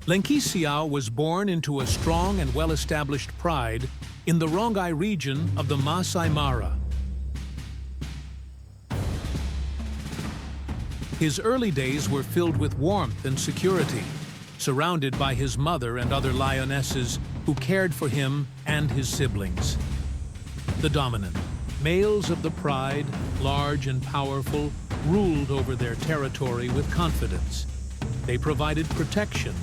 Lenkisiau was born into a strong and well-established pride in the Rongai region of the Masai Mara. His early days were filled with warmth and security, surrounded by his mother and other lionesses who cared for him and his siblings. The dominant males of the pride, large and powerful, ruled over their territory with confidence. They provided protection,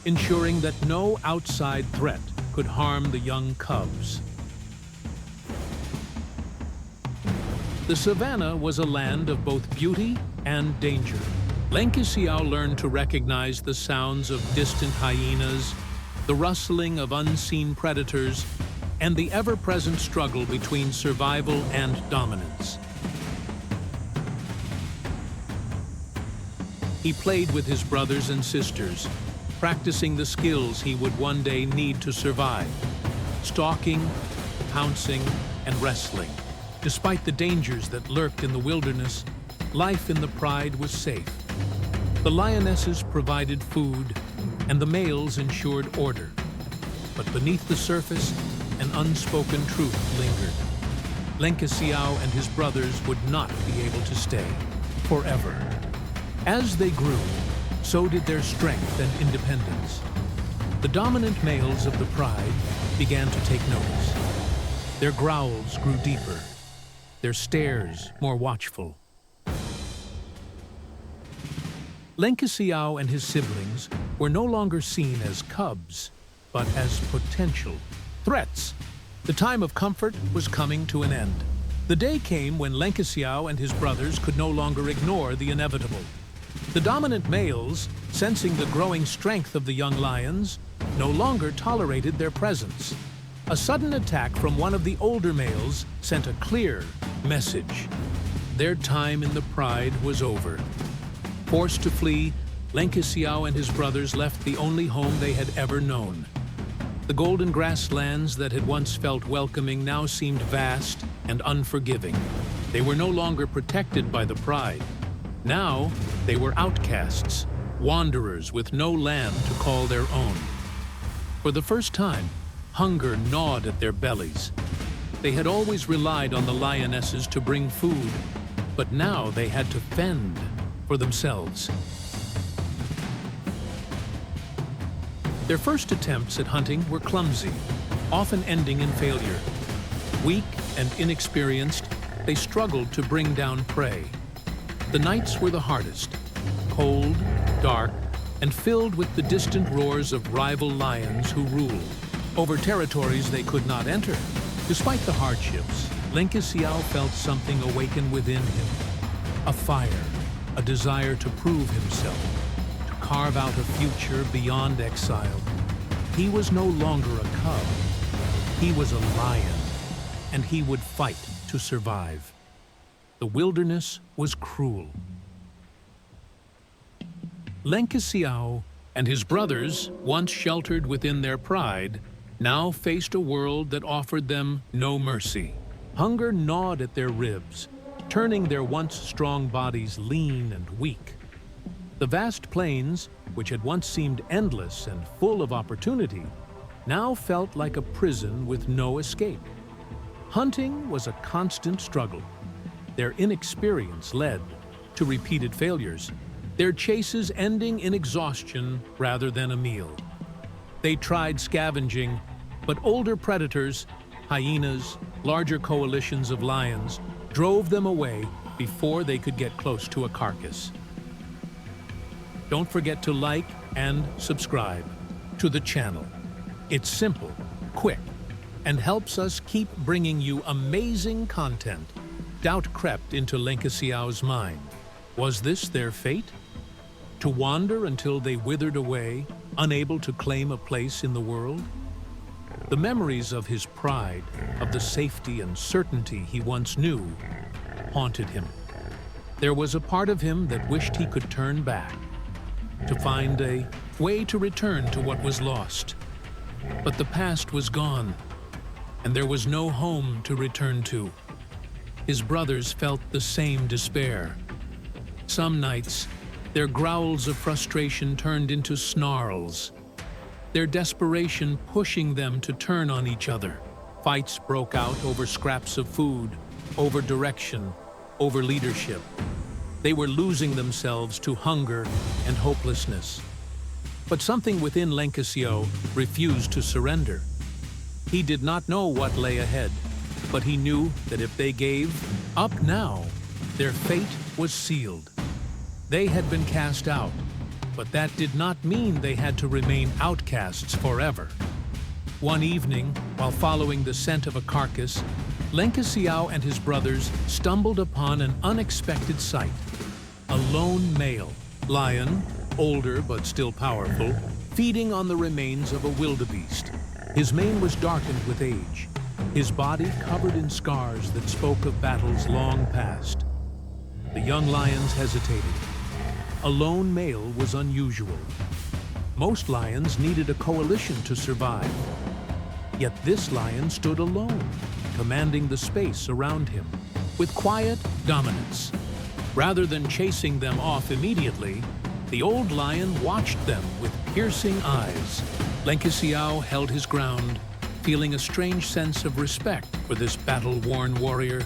ensuring that no outside threat could harm the young cubs. The savannah was a land of both beauty and danger. Lenkisiau learned to recognize the sounds of distant hyenas, the rustling of unseen predators, and the ever-present struggle between survival and dominance. He played with his brothers and sisters, practicing the skills he would one day need to survive: stalking, pouncing, and wrestling. Despite the dangers that lurked in the wilderness, life in the pride was safe. The lionesses provided food, and the males ensured order. But beneath the surface, an unspoken truth lingered. Lenkisiau and his brothers would not be able to stay forever. As they grew, so did their strength and independence. The dominant males of the pride began to take notice. Their growls grew deeper, their stares more watchful. Lenkisiau and his siblings were no longer seen as cubs, but as potential threats. The time of comfort was coming to an end. The day came when Lenkisiau and his brothers could no longer ignore the inevitable. The dominant males, sensing the growing strength of the young lions, no longer tolerated their presence. A sudden attack from one of the older males sent a clear message. Their time in the pride was over. Forced to flee, Lenkisiau and his brothers left the only home they had ever known. The golden grasslands that had once felt welcoming now seemed vast and unforgiving. They were no longer protected by the pride. Now, they were outcasts, wanderers with no land to call their own. For the first time, hunger gnawed at their bellies. They had always relied on the lionesses to bring food, but now they had to fend for themselves. Their first attempts at hunting were clumsy, often ending in failure. Weak and inexperienced, they struggled to bring down prey. The nights were the hardest, cold, dark, and filled with the distant roars of rival lions who ruled over territories they could not enter. Despite the hardships, Lenkisiau felt something awaken within him. A fire, a desire to prove himself, to carve out a future beyond exile. He was no longer a cub. He was a lion, and he would fight to survive. The wilderness was cruel. Lenkisiau and his brothers, once sheltered within their pride, now faced a world that offered them no mercy. Hunger gnawed at their ribs, turning their once strong bodies lean and weak. The vast plains, which had once seemed endless and full of opportunity, now felt like a prison with no escape. Hunting was a constant struggle. Their inexperience led to repeated failures, their chases ending in exhaustion rather than a meal. They tried scavenging, but older predators, hyenas, larger coalitions of lions, drove them away before they could get close to a carcass. Don't forget to like and subscribe to the channel. It's simple, quick, and helps us keep bringing you amazing content. Doubt crept into Lenkisiau's mind. Was this their fate? To wander until they withered away, unable to claim a place in the world? The memories of his pride, of the safety and certainty he once knew, haunted him. There was a part of him that wished he could turn back, to find a way to return to what was lost. But the past was gone, and there was no home to return to. His brothers felt the same despair. Some nights, their growls of frustration turned into snarls, their desperation pushing them to turn on each other. Fights broke out over scraps of food, over direction, over leadership. They were losing themselves to hunger and hopelessness. But something within Lenkisiau refused to surrender. He did not know what lay ahead, but he knew that if they gave up now, their fate was sealed. They had been cast out, but that did not mean they had to remain outcasts forever. One evening, while following the scent of a carcass, Lenkisiau and his brothers stumbled upon an unexpected sight. A lone male, lion, older but still powerful, feeding on the remains of a wildebeest. His mane was darkened with age, his body covered in scars that spoke of battles long past. The young lions hesitated. A lone male was unusual. Most lions needed a coalition to survive. Yet this lion stood alone, commanding the space around him, with quiet dominance. Rather than chasing them off immediately, the old lion watched them with piercing eyes. Lenkisiau held his ground, feeling a strange sense of respect for this battle-worn warrior.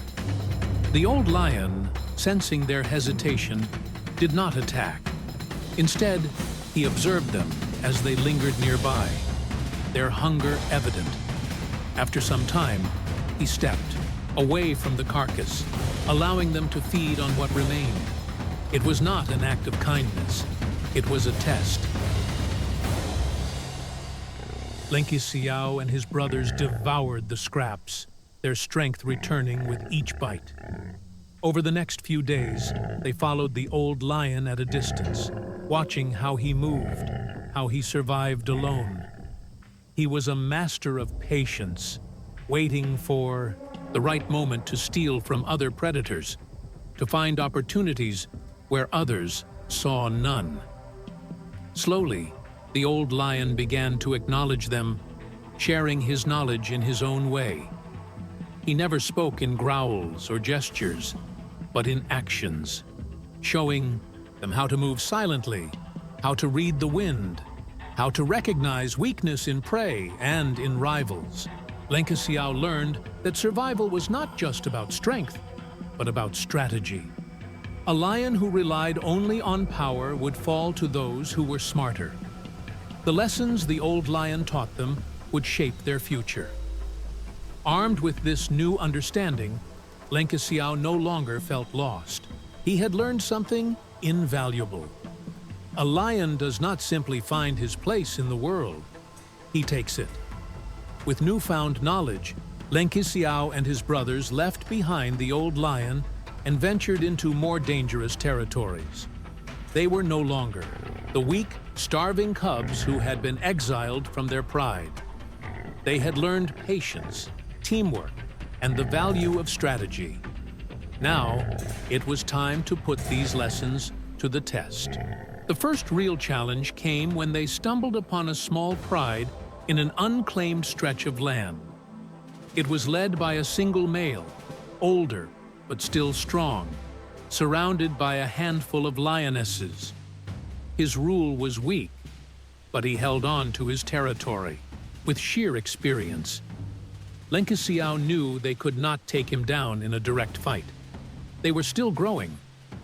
The old lion, sensing their hesitation, did not attack. Instead, he observed them as they lingered nearby, their hunger evident. After some time, he stepped away from the carcass, allowing them to feed on what remained. It was not an act of kindness. It was a test. Lenkisiau and his brothers devoured the scraps, their strength returning with each bite. Over the next few days, they followed the old lion at a distance, watching how he moved, how he survived alone. He was a master of patience, waiting for the right moment to steal from other predators, to find opportunities where others saw none. Slowly, the old lion began to acknowledge them, sharing his knowledge in his own way. He never spoke in growls or gestures, but in actions, showing them how to move silently, how to read the wind, how to recognize weakness in prey and in rivals. Lenkisiau learned that survival was not just about strength, but about strategy. A lion who relied only on power would fall to those who were smarter. The lessons the old lion taught them would shape their future. Armed with this new understanding, Lenkisiau no longer felt lost. He had learned something invaluable. A lion does not simply find his place in the world, he takes it. With newfound knowledge, Lenkisiau and his brothers left behind the old lion and ventured into more dangerous territories. They were no longer the weak, starving cubs who had been exiled from their pride. They had learned patience, teamwork, and the value of strategy. Now, it was time to put these lessons to the test. The first real challenge came when they stumbled upon a small pride in an unclaimed stretch of land. It was led by a single male, older but still strong, surrounded by a handful of lionesses. His rule was weak, but he held on to his territory with sheer experience. Lenkisiau knew they could not take him down in a direct fight. They were still growing,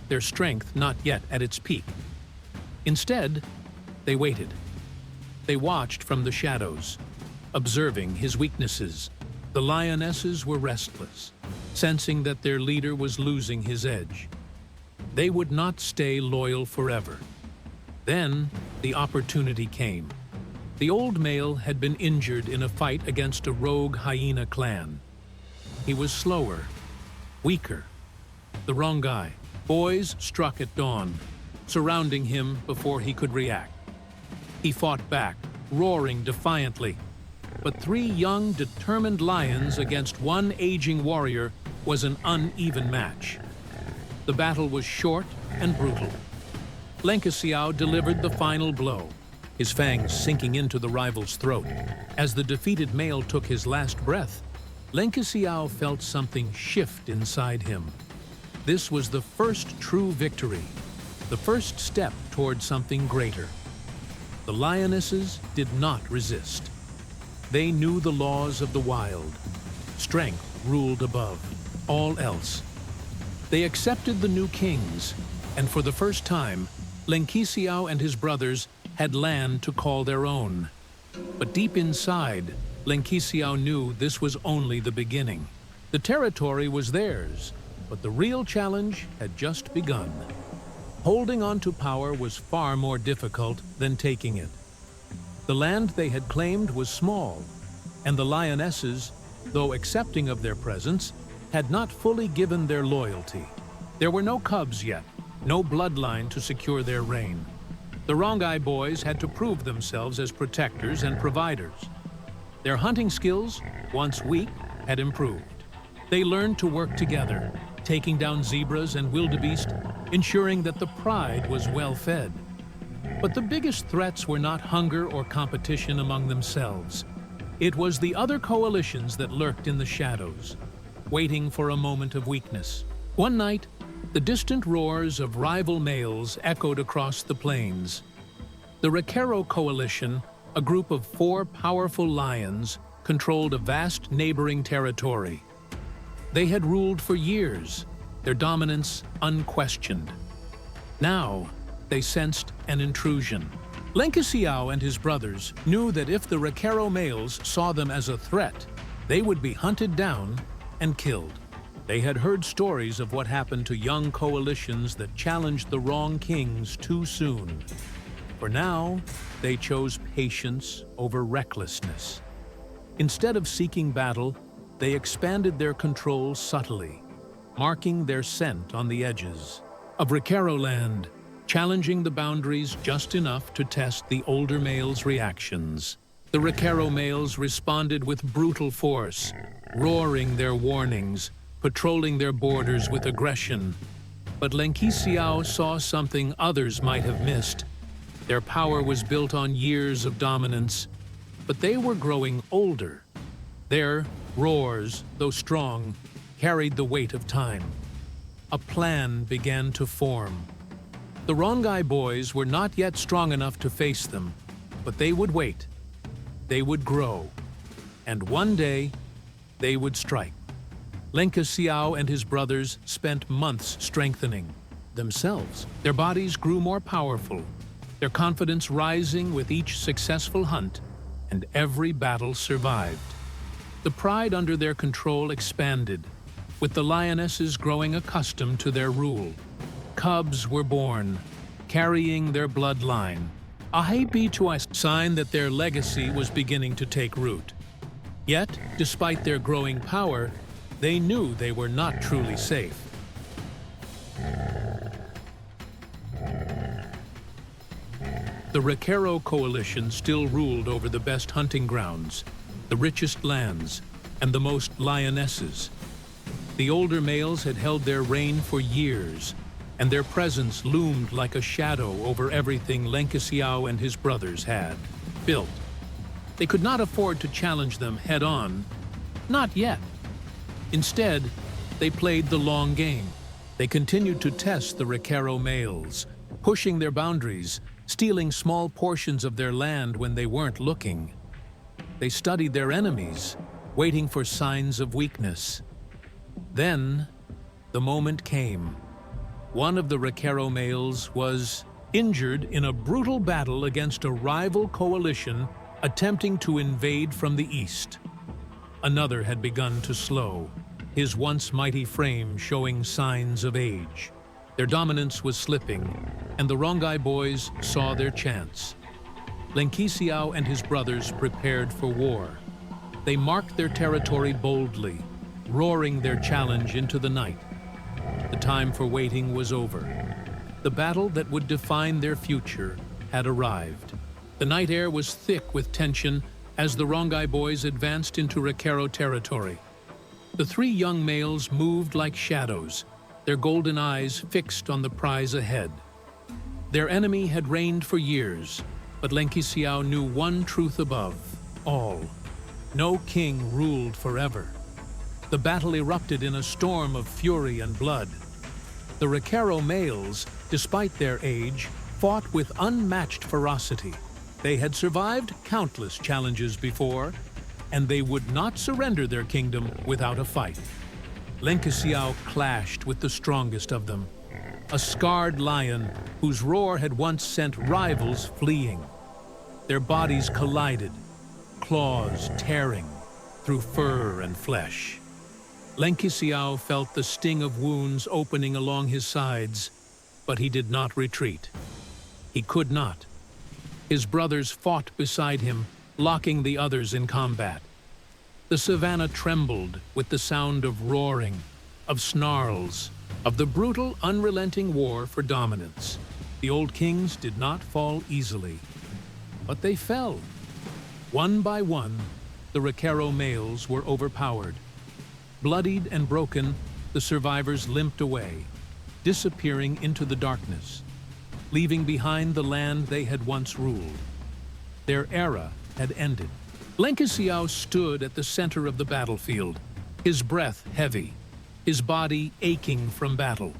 their strength not yet at its peak. Instead, they waited. They watched from the shadows, observing his weaknesses. The lionesses were restless, sensing that their leader was losing his edge. They would not stay loyal forever. Then, the opportunity came. The old male had been injured in a fight against a rogue hyena clan. He was slower, weaker, the wrong guy. Boys struck at dawn, surrounding him before he could react. He fought back, roaring defiantly. But 3 young, determined lions against one aging warrior was an uneven match. The battle was short and brutal. Lenkisiau delivered the final blow, his fangs sinking into the rival's throat. As the defeated male took his last breath, Lenkisiau felt something shift inside him. This was the first true victory, the first step toward something greater. The lionesses did not resist. They knew the laws of the wild. Strength ruled above all else. They accepted the new kings, and for the first time, Lenkisiau and his brothers had land to call their own. But deep inside, Lenkisiau knew this was only the beginning. The territory was theirs, but the real challenge had just begun. Holding on to power was far more difficult than taking it. The land they had claimed was small, and the lionesses, though accepting of their presence, had not fully given their loyalty. There were no cubs yet, no bloodline to secure their reign. The Rongai boys had to prove themselves as protectors and providers. Their hunting skills, once weak, had improved. They learned to work together, taking down zebras and wildebeest, ensuring that the pride was well fed. But the biggest threats were not hunger or competition among themselves. It was the other coalitions that lurked in the shadows, waiting for a moment of weakness. One night, the distant roars of rival males echoed across the plains. The Rekero coalition, a group of 4 powerful lions, controlled a vast neighboring territory. They had ruled for years, their dominance unquestioned. Now, they sensed an intrusion. Lenkisiau and his brothers knew that if the Rekero males saw them as a threat, they would be hunted down and killed. They had heard stories of what happened to young coalitions that challenged the wrong kings too soon. For now, they chose patience over recklessness. Instead of seeking battle, they expanded their control subtly, marking their scent on the edges of Rekero land, challenging the boundaries just enough to test the older males' reactions. The Rekero males responded with brutal force, roaring their warnings, patrolling their borders with aggression. But Lenkisiau saw something others might have missed. Their power was built on years of dominance, but they were growing older. Their roars, though strong, carried the weight of time. A plan began to form. The Rongai boys were not yet strong enough to face them, but they would wait. They would grow. And one day, they would strike. Lenkisiau and his brothers spent months strengthening themselves. Their bodies grew more powerful, their confidence rising with each successful hunt, and every battle survived. The pride under their control expanded, with the lionesses growing accustomed to their rule. Cubs were born, carrying their bloodline, a sign that their legacy was beginning to take root. Yet, despite their growing power, they knew they were not truly safe. The Rekero coalition still ruled over the best hunting grounds, the richest lands, and the most lionesses. The older males had held their reign for years, and their presence loomed like a shadow over everything Lenkisiau and his brothers had built. They could not afford to challenge them head-on, not yet. Instead, they played the long game. They continued to test the Rekero males, pushing their boundaries, stealing small portions of their land when they weren't looking. They studied their enemies, waiting for signs of weakness. Then, the moment came. One of the Rekero males was injured in a brutal battle against a rival coalition attempting to invade from the east. Another had begun to slow, his once mighty frame showing signs of age. Their dominance was slipping, and the Rongai boys saw their chance. Lenkisiau and his brothers prepared for war. They marked their territory boldly, roaring their challenge into the night. The time for waiting was over. The battle that would define their future had arrived. The night air was thick with tension as the Rongai boys advanced into Rekero territory. The 3 young males moved like shadows, their golden eyes fixed on the prize ahead. Their enemy had reigned for years, but Lenkisiau knew one truth above all. No king ruled forever. The battle erupted in a storm of fury and blood. The Rekero males, despite their age, fought with unmatched ferocity. They had survived countless challenges before, and they would not surrender their kingdom without a fight. Lenkisiau clashed with the strongest of them, a scarred lion whose roar had once sent rivals fleeing. Their bodies collided, claws tearing through fur and flesh. Lenkisiau felt the sting of wounds opening along his sides, but he did not retreat. He could not. His brothers fought beside him, locking the others in combat. The savannah trembled with the sound of roaring, of snarls, of the brutal, unrelenting war for dominance. The old kings did not fall easily, but they fell. One by one, the Recaro males were overpowered. Bloodied and broken, the survivors limped away, disappearing into the darkness, leaving behind the land they had once ruled. Their era had ended. Lenkisiau stood at the center of the battlefield, his breath heavy, his body aching from battle.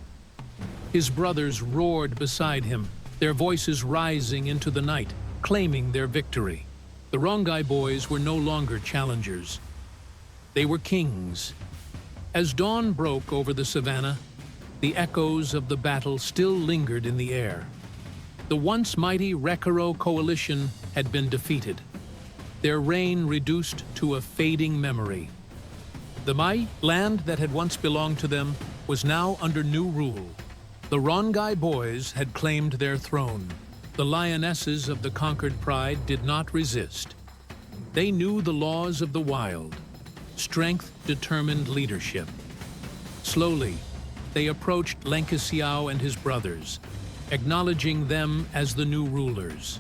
His brothers roared beside him, their voices rising into the night, claiming their victory. The Rongai boys were no longer challengers. They were kings. As dawn broke over the savannah, the echoes of the battle still lingered in the air. The once mighty Recaro coalition had been defeated, their reign reduced to a fading memory. The Mai land that had once belonged to them was now under new rule. The Rongai boys had claimed their throne. The lionesses of the conquered pride did not resist. They knew the laws of the wild. Strength determined leadership. Slowly, they approached Lenkisiau and his brothers, acknowledging them as the new rulers.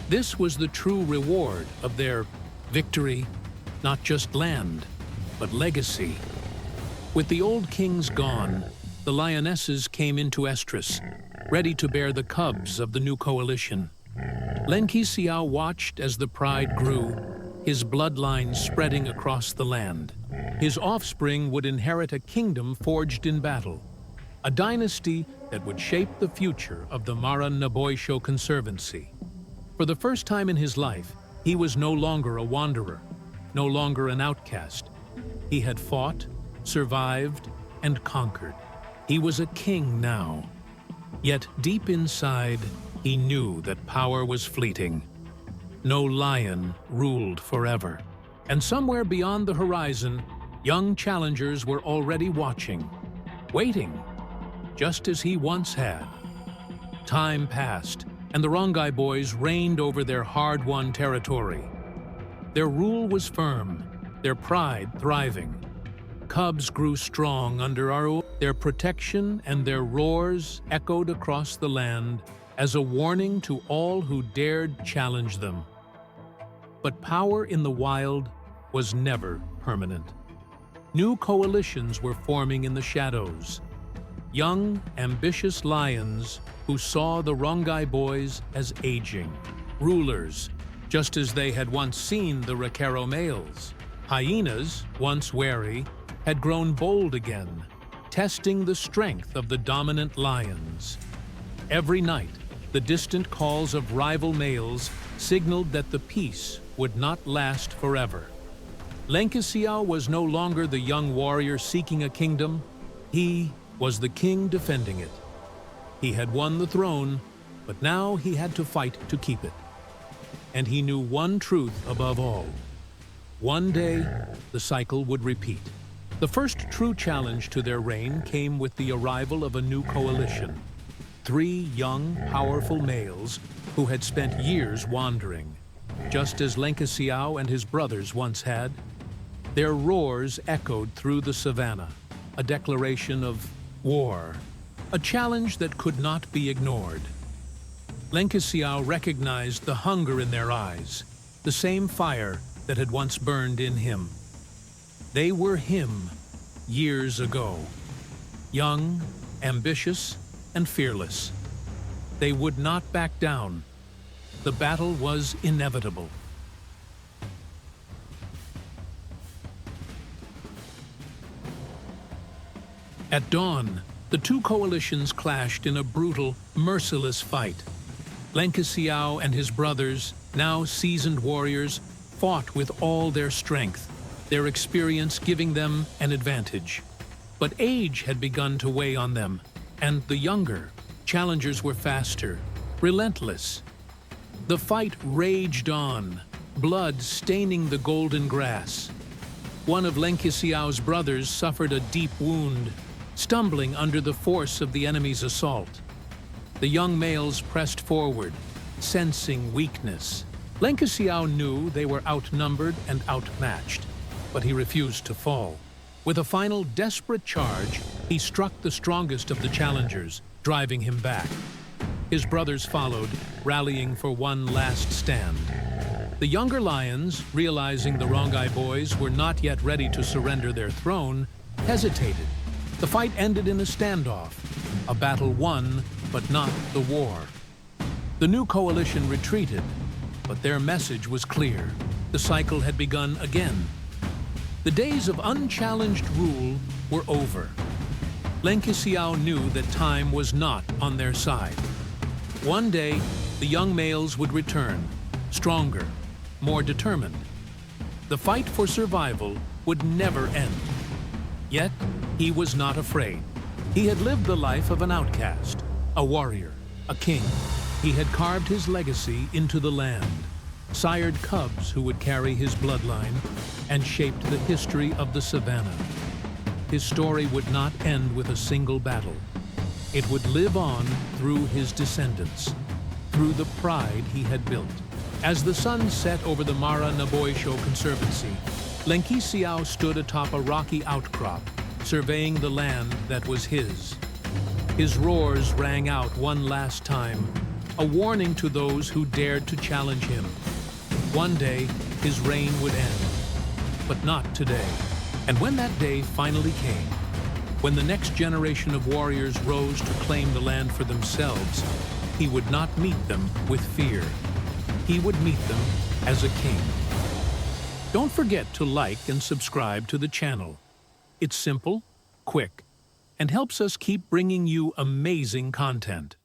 This was the true reward of their victory, not just land, but legacy. With the old kings gone, the lionesses came into estrus, ready to bear the cubs of the new coalition. Lenkisiau watched as the pride grew, his bloodline spreading across the land. His offspring would inherit a kingdom forged in battle, a dynasty that would shape the future of the Mara Naboisho Conservancy. For the first time in his life, he was no longer a wanderer, no longer an outcast. He had fought, survived, and conquered. He was a king now. Yet deep inside, he knew that power was fleeting. No lion ruled forever. And somewhere beyond the horizon, young challengers were already watching, waiting, just as he once had. Time passed, and the Rongai boys reigned over their hard-won territory. Their rule was firm, their pride thriving. Cubs grew strong under their protection, and their roars echoed across the land as a warning to all who dared challenge them. But power in the wild was never permanent. New coalitions were forming in the shadows. Young, ambitious lions who saw the Rongai boys as aging rulers, just as they had once seen the Recaro males. Hyenas, once wary, had grown bold again, testing the strength of the dominant lions. Every night, the distant calls of rival males signaled that the peace would not last forever. Lenkisiau was no longer the young warrior seeking a kingdom. He was the king defending it. He had won the throne, but now he had to fight to keep it. And he knew one truth above all. One day, the cycle would repeat. The first true challenge to their reign came with the arrival of a new coalition. 3 young, powerful males who had spent years wandering, just as Lenkisiau and his brothers once had. Their roars echoed through the savannah, a declaration of war, a challenge that could not be ignored. Lenkisiau recognized the hunger in their eyes, the same fire that had once burned in him. They were him years ago, young, ambitious, and fearless. They would not back down. The battle was inevitable. At dawn, the two coalitions clashed in a brutal, merciless fight. Lenkisiau and his brothers, now seasoned warriors, fought with all their strength, their experience giving them an advantage. But age had begun to weigh on them, and the younger challengers were faster, relentless. The fight raged on, blood staining the golden grass. One of Lenkisiau's brothers suffered a deep wound, stumbling under the force of the enemy's assault. The young males pressed forward, sensing weakness. Lenkisiau knew they were outnumbered and outmatched, but he refused to fall. With a final desperate charge, he struck the strongest of the challengers, driving him back. His brothers followed, rallying for one last stand. The younger lions, realizing the Rongai boys were not yet ready to surrender their throne, hesitated. The fight ended in a standoff, a battle won, but not the war. The new coalition retreated, but their message was clear. The cycle had begun again. The days of unchallenged rule were over. Lenkisiau knew that time was not on their side. One day, the young males would return, stronger, more determined. The fight for survival would never end. Yet, he was not afraid. He had lived the life of an outcast, a warrior, a king. He had carved his legacy into the land, sired cubs who would carry his bloodline, and shaped the history of the savannah. His story would not end with a single battle. It would live on through his descendants, through the pride he had built. As the sun set over the Mara Naboisho Conservancy, Lenkisiau stood atop a rocky outcrop, surveying the land that was his. His roars rang out one last time, a warning to those who dared to challenge him. One day, his reign would end, but not today. And when that day finally came, when the next generation of warriors rose to claim the land for themselves, he would not meet them with fear. He would meet them as a king. Don't forget to like and subscribe to the channel. It's simple, quick, and helps us keep bringing you amazing content.